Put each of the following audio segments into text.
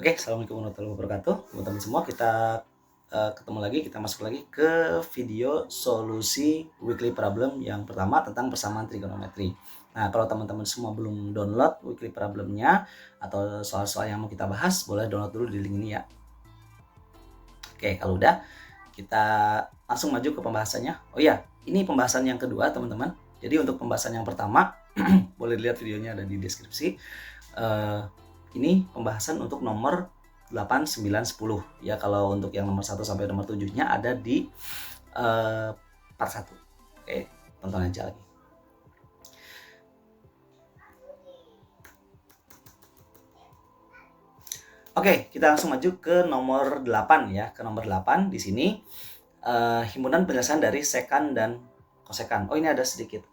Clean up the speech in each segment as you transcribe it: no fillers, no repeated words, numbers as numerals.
Oke, assalamualaikum warahmatullahi wabarakatuh, teman-teman semua. Kita ketemu lagi, kita masuk lagi ke video solusi weekly problem yang pertama tentang persamaan trigonometri. Nah, kalau teman-teman semua belum download weekly problemnya atau soal-soal yang mau kita bahas, boleh download dulu di link ini ya. Oke, kalau udah, kita langsung maju ke pembahasannya. Oh iya, ini pembahasan yang kedua, teman-teman. Jadi untuk pembahasan yang pertama, boleh dilihat videonya ada di deskripsi. Ini pembahasan untuk nomor 8, 9, 10 ya. Kalau untuk yang nomor 1 sampai nomor 7-nya ada di part 1. Oke, tonton aja lagi. Oke, kita langsung maju ke nomor 8 ya. Ke nomor 8 di sini himpunan penjelasan dari sekan dan kosekan. Oh, ini ada sedikit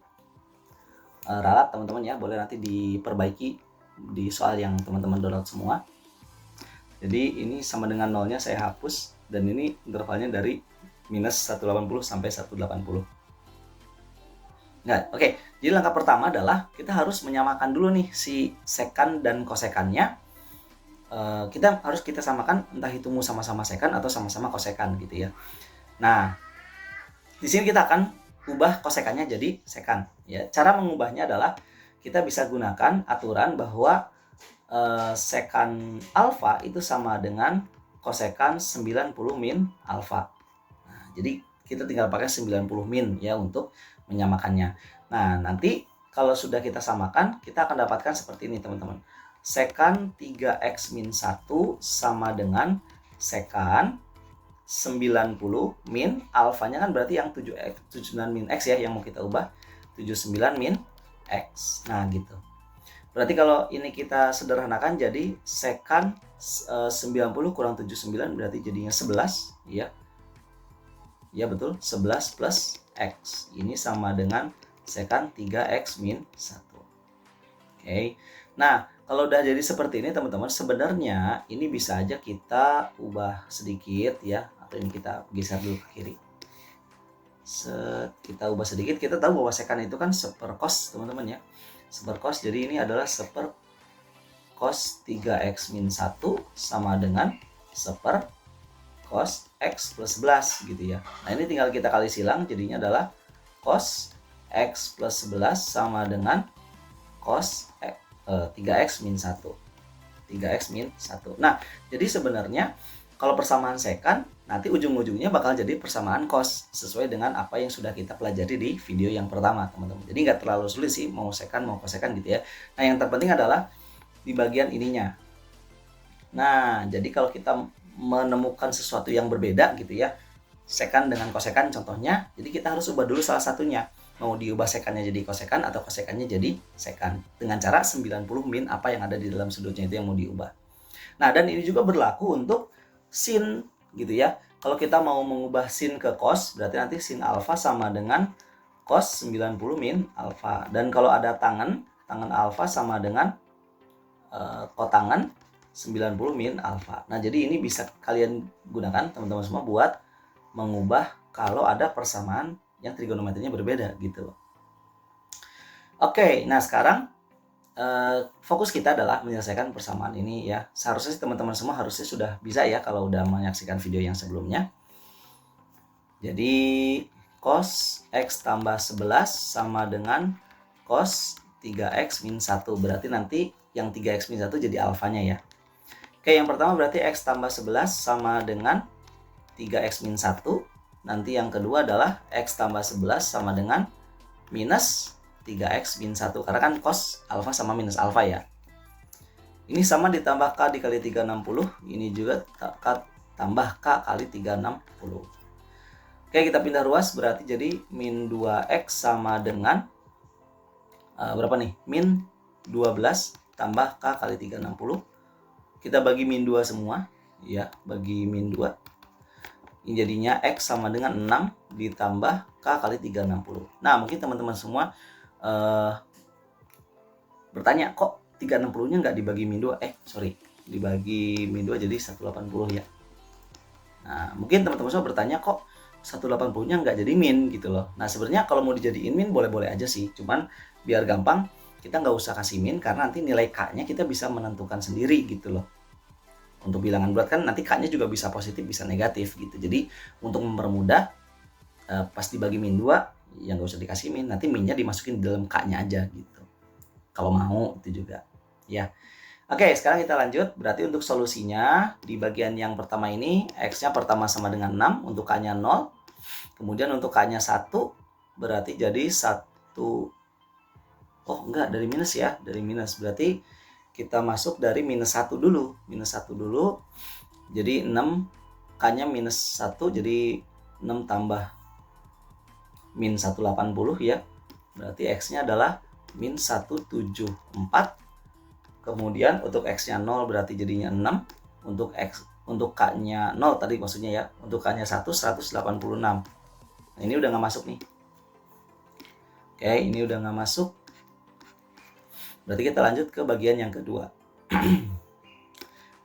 ralat teman-teman ya, boleh nanti diperbaiki di soal yang teman-teman download semua. Jadi ini sama dengan nolnya saya hapus, dan ini intervalnya dari minus 180 sampai 180. Nah, oke. Jadi langkah pertama adalah kita harus menyamakan dulu nih si sekan dan kosekannya. Kita samakan, entah itu mau sama-sama sekan atau sama-sama kosekan gitu ya. Nah, di sini kita akan ubah kosekannya jadi sekan ya. Cara mengubahnya adalah kita bisa gunakan aturan bahwa sekan alfa itu sama dengan kosekan 90 min alfa. Nah, jadi kita tinggal pakai 90 min ya untuk menyamakannya. Nah, nanti kalau sudah kita samakan, kita akan dapatkan seperti ini teman-teman. Sekan 3x min 1 sama dengan sekan 90 min alfanya, kan berarti yang 79 min x ya yang mau kita ubah, 79 min x. Nah, gitu. Berarti kalau ini kita sederhanakan jadi sekan 90 kurang 79 berarti jadinya 11 ya. Ya betul, 11 plus x. Ini sama dengan sekan 3x min 1. Oke. Nah, kalau udah jadi seperti ini teman-teman, sebenarnya ini bisa aja kita ubah sedikit ya, atau ini kita geser dulu ke kiri. Kita ubah sedikit, kita tahu bahwa sekan itu kan seper cos teman-teman ya. Seper cos, jadi ini adalah seper cos 3x min 1 sama dengan seper cos x plus 11 gitu ya. Nah, ini tinggal kita kali silang, jadinya adalah cos x plus 11 sama dengan cos 3x min 1. 3x min 1. Nah, jadi sebenarnya kalau persamaan sekan, nanti ujung-ujungnya bakal jadi persamaan cos sesuai dengan apa yang sudah kita pelajari di video yang pertama, teman-teman. Jadi nggak terlalu sulit sih, mau sekan mau kosekan gitu ya. Nah, yang terpenting adalah di bagian ininya. Nah, jadi kalau kita menemukan sesuatu yang berbeda gitu ya, sekan dengan kosekan contohnya, jadi kita harus ubah dulu salah satunya. Mau diubah sekannya jadi kosekan atau kosekannya jadi sekan. Dengan cara 90 min apa yang ada di dalam sudutnya itu yang mau diubah. Nah, dan ini juga berlaku untuk sin gitu ya. Kalau kita mau mengubah sin ke cos, berarti nanti sin alfa sama dengan cos 90 min alfa. Dan kalau ada tangan alfa sama dengan kotangan 90 min alfa. Nah, jadi ini bisa kalian gunakan teman-teman semua buat mengubah kalau ada persamaan yang trigonometrinya berbeda gitu. Oke, nah sekarang fokus kita adalah menyelesaikan persamaan ini ya. Seharusnya teman-teman semua harusnya sudah bisa ya kalau udah menyaksikan video yang sebelumnya. Jadi cos x tambah 11 sama dengan cos 3x min 1. Berarti nanti yang 3x min 1 jadi alfanya ya. Oke, yang pertama berarti x tambah 11 sama dengan 3x min 1. Nanti yang kedua adalah x tambah 11 sama dengan minus 3x min 1. Karena kan cos alfa sama minus alfa ya. Ini sama ditambah k dikali 360. Ini juga k tambah k kali 360. Oke, kita pindah ruas, berarti jadi min 2x sama dengan berapa nih? Min 12 tambah k kali 360. Kita bagi min 2 semua ya, bagi min 2. Ini jadinya x sama dengan 6 ditambah k kali 360. Nah, mungkin teman-teman semua bertanya, kok 360-nya nggak dibagi min 2? Dibagi min 2 jadi 180 ya. Nah, mungkin teman-teman semua bertanya, kok 180-nya nggak jadi min gitu loh. Nah, sebenarnya kalau mau dijadiin min boleh-boleh aja sih. Cuman biar gampang, kita nggak usah kasih min karena nanti nilai k-nya kita bisa menentukan sendiri gitu loh. Untuk bilangan bulat kan nanti K-nya juga bisa positif, bisa negatif gitu. Jadi untuk mempermudah, pas dibagi min 2, yang gak usah dikasih min, nanti minnya dimasukin di dalam K-nya aja gitu. Kalau mau itu juga. Ya. Oke, sekarang kita lanjut. Berarti untuk solusinya, di bagian yang pertama ini, X-nya pertama sama dengan 6, untuk K-nya 0. Kemudian untuk K-nya 1, berarti jadi 1. Oh enggak, dari minus ya, dari minus. Berarti kita masuk dari minus 1 dulu. Minus 1 dulu, jadi 6, K-nya minus 1, jadi 6 tambah min 180 ya. Berarti X-nya adalah min 174. Kemudian untuk X-nya 0 berarti jadinya 6. Untuk K-nya 0 tadi maksudnya ya. Untuk K-nya 1, 186. Nah, ini udah nggak masuk nih. Oke, ini udah nggak masuk. Berarti kita lanjut ke bagian yang kedua.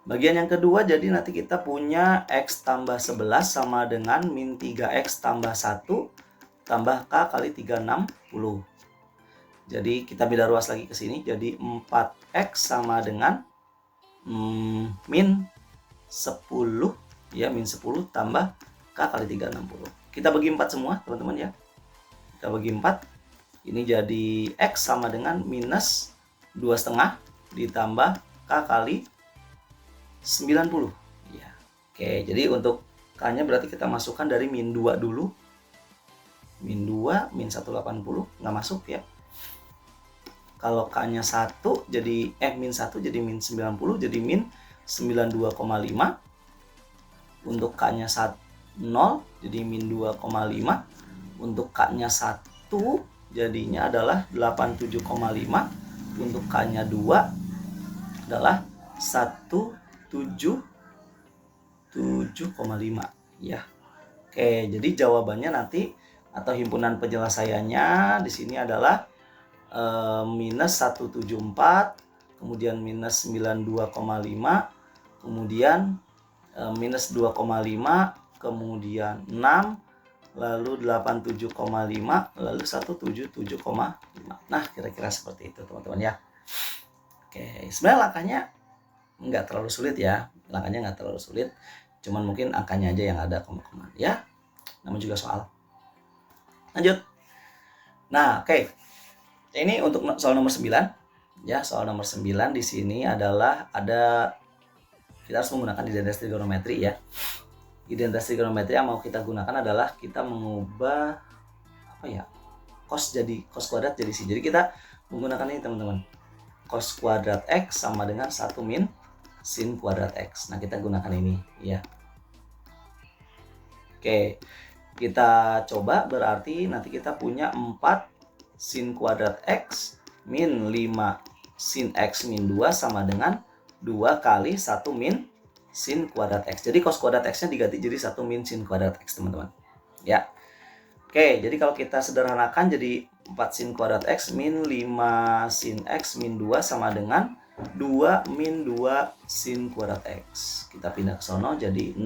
Bagian yang kedua, jadi nanti kita punya X tambah 11 sama dengan min 3X tambah 1 tambah K kali 360. Jadi kita beda ruas lagi ke sini. Jadi 4X sama dengan min 10 ya, min 10 tambah K kali 360. Kita bagi 4 semua teman-teman ya. Kita bagi 4. Ini jadi X sama dengan minus 2,5 ditambah K kali 90 ya. Oke, jadi untuk K-nya berarti kita masukkan dari min 2 dulu. Min 2, min 180 nggak masuk ya. Kalau K-nya 1 jadi min 1 jadi min 90, jadi min 92,5. Untuk K-nya 0 jadi min 2,5. Untuk K-nya 1 jadinya adalah 87,5. Untuk K-nya 2 adalah 177,5 ya. Oke, jadi jawabannya nanti atau himpunan penyelesaiannya di sini adalah minus 174, kemudian minus 92,5, kemudian minus 2,5, kemudian 6, lalu 87,5, lalu 177,5. Nah, kira-kira seperti itu teman-teman ya. Oke, sebenarnya langkahnya nggak terlalu sulit ya. Langkahnya nggak terlalu sulit. Cuman mungkin angkanya aja yang ada koma-koma ya. Namun juga soal. Lanjut. Nah, oke. Ini untuk soal nomor 9. Ya, soal nomor 9 di sini adalah kita harus menggunakan identitas trigonometri ya. Identitas trigonometri yang mau kita gunakan adalah kita mengubah cos kuadrat jadi sin. Jadi kita menggunakan ini teman-teman. Cos kuadrat X sama dengan 1 min sin kuadrat X. Nah, kita gunakan ini ya. Oke. Kita coba, berarti nanti kita punya 4 sin kuadrat X min 5 sin X min 2 sama dengan 2 kali 1 min sin kuadrat X. Jadi cos kuadrat X-nya diganti jadi 1 min sin kuadrat X, teman-teman. Ya. Oke, jadi kalau kita sederhanakan jadi 4 sin kuadrat X min 5 sin X min 2 sama dengan 2 min 2 sin kuadrat X. Kita pindah ke sono jadi 6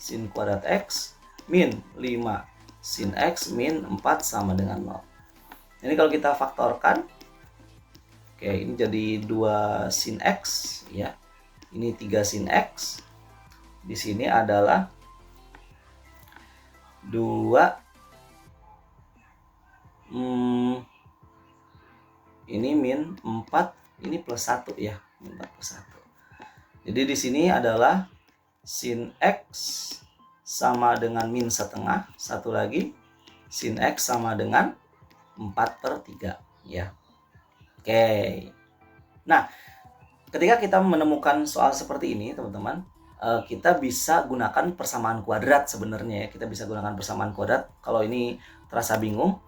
sin kuadrat X min 5 sin X min 4 sama dengan 0. Ini kalau kita faktorkan, oke, ini jadi 2 sin X ya. Ini 3 sin X. Di sini adalah 2 ini min 4, ini plus 1 ya, min 4 plus 1. Jadi di sini adalah sin X sama dengan min setengah, satu lagi sin X sama dengan 4/3 ya. Oke. Nah, ketika kita menemukan soal seperti ini teman-teman, kita bisa gunakan persamaan kuadrat sebenarnya ya. Kita bisa gunakan persamaan kuadrat. Kalau ini terasa bingung,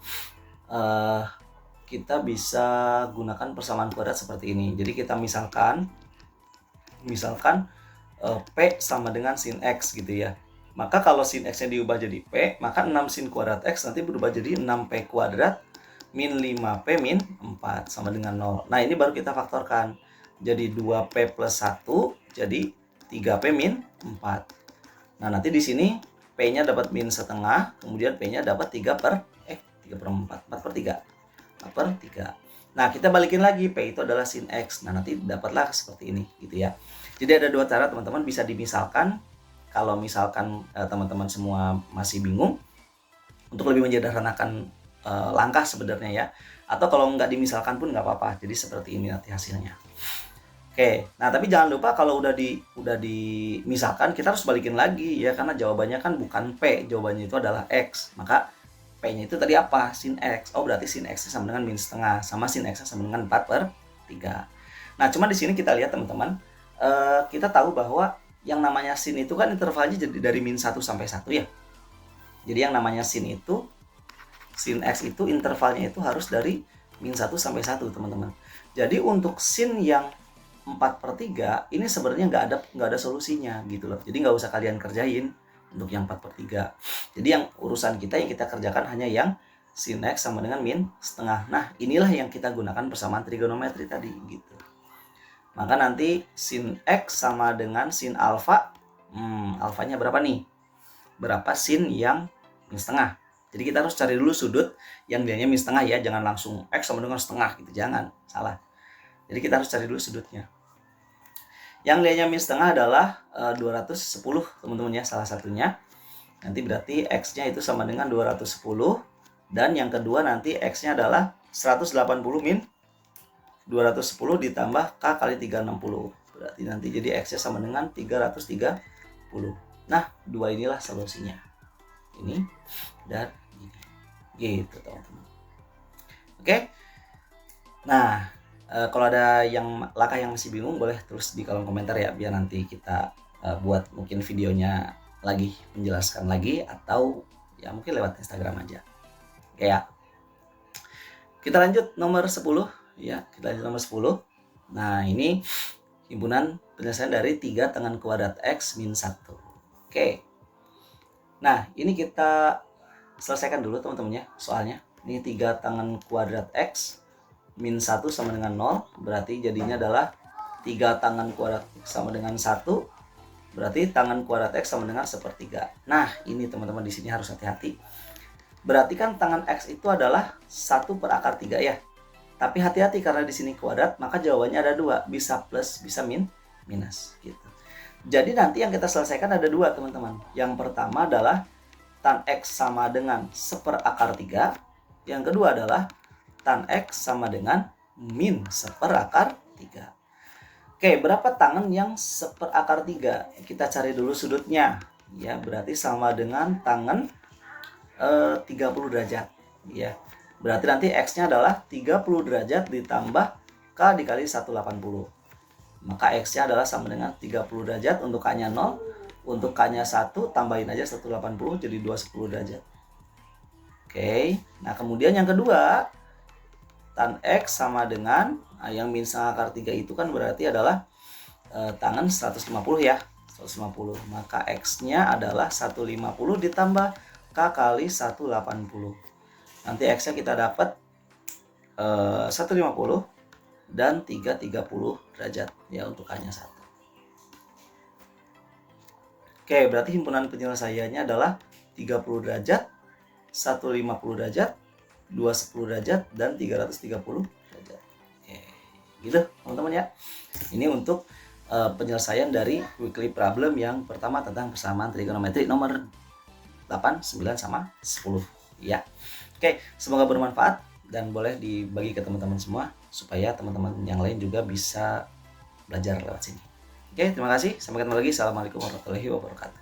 kita bisa gunakan persamaan kuadrat seperti ini. Jadi kita misalkan P sama dengan sin X gitu ya. Maka kalau sin X-nya diubah jadi P, maka 6 sin kuadrat X nanti berubah jadi 6P kuadrat min 5P min 4 sama dengan 0. Nah, ini baru kita faktorkan. Jadi 2P plus 1 jadi 3P min 4. Nah, nanti di sini P-nya dapat min setengah, kemudian P-nya dapat 3/4. 4/3. Nah, kita balikin lagi, P itu adalah sin X. Nah, nanti dapatlah seperti ini gitu ya. Jadi ada dua cara teman-teman, bisa dimisalkan. Kalau misalkan teman-teman semua masih bingung, untuk lebih menyederhanakan langkah sebenarnya ya. Atau kalau nggak dimisalkan pun nggak apa-apa. Jadi seperti ini nanti hasilnya. Oke, nah tapi jangan lupa kalau udah dimisalkan, kita harus balikin lagi ya, karena jawabannya kan bukan P, jawabannya itu adalah X. Maka P-nya itu tadi apa? Sin X. Oh, berarti sin X sama dengan min setengah, sama sin X sama dengan 4/3. Nah, cuma di sini kita lihat teman-teman, kita tahu bahwa yang namanya sin itu kan intervalnya jadi dari min 1 sampai 1 ya. Jadi yang namanya sin X itu intervalnya itu harus dari min 1 sampai 1 teman-teman. Jadi untuk sin yang 4/3 ini sebenarnya nggak ada solusinya gitu loh. Jadi nggak usah kalian kerjain untuk yang 4/3. Jadi yang urusan yang kita kerjakan hanya yang sin X sama dengan min setengah. Nah, inilah yang kita gunakan persamaan trigonometri tadi gitu. Maka nanti sin X sama dengan sin alfa. Alfanya berapa nih? Berapa sin yang min setengah. Jadi kita harus cari dulu sudut yang nilainya min setengah ya. Jangan langsung X sama dengan setengah gitu. Jangan, salah. Jadi kita harus cari dulu sudutnya. Yang nilainya min setengah adalah 210 teman-teman ya, salah satunya. Nanti berarti X-nya itu sama dengan 210. Dan yang kedua nanti X-nya adalah 180 min 210 ditambah K kali 360. Berarti nanti jadi X-nya sama dengan 330. Nah, dua inilah solusinya. Ini dan ini. Gitu teman-teman. Oke. Nah, kalau ada langkah yang masih bingung, boleh tulis di kolom komentar ya, biar nanti kita buat mungkin videonya lagi, menjelaskan lagi, atau ya mungkin lewat Instagram aja. Oke ya. Kita lanjut nomor 10 ya, kita lanjut nomor 10. Nah, ini himpunan penyelesaian dari 3 tangan kuadrat X min 1. Oke. Nah, ini kita selesaikan dulu teman-teman ya soalnya. Ini 3 tangan kuadrat X min 1 sama dengan 0, berarti jadinya adalah 3 tangan kuadrat X sama dengan 1, berarti tangan kuadrat X sama dengan 1/3. Nah, ini teman-teman di sini harus hati-hati. Berarti kan tangan X itu adalah 1/3 ya. Tapi hati-hati karena di sini kuadrat, maka jawabannya ada 2, bisa plus, bisa minus gitu. Jadi nanti yang kita selesaikan ada 2 teman-teman. Yang pertama adalah tan X sama dengan 1/3. Yang kedua adalah tan X sama dengan min 1/3. Oke, berapa tangan yang 1/3? Kita cari dulu sudutnya. Ya, berarti sama dengan tangan 30 derajat. Ya, berarti nanti X-nya adalah 30 derajat ditambah K dikali 180. Maka X-nya adalah sama dengan 30 derajat, untuk K-nya 0, untuk K-nya 1, tambahin aja 180 jadi 210 derajat. Oke, nah kemudian yang kedua, tan X sama dengan yang min 1/3 itu kan berarti adalah tangan 150 ya, 150. Maka X-nya adalah 150 ditambah K kali 180. Nanti X-nya kita dapat 150 dan 330 derajat ya, untuk K-nya 1. Oke, berarti himpunan penyelesaiannya adalah 30 derajat, 150 derajat, 210 derajat, dan 330 derajat. Oke, gitu teman-teman ya. Ini untuk penyelesaian dari weekly problem yang pertama tentang persamaan trigonometri nomor 8, 9, sama 10 ya. Oke, semoga bermanfaat dan boleh dibagi ke teman-teman semua supaya teman-teman yang lain juga bisa belajar lewat sini. Oke, terima kasih. Sampai ketemu lagi. Assalamualaikum warahmatullahi wabarakatuh.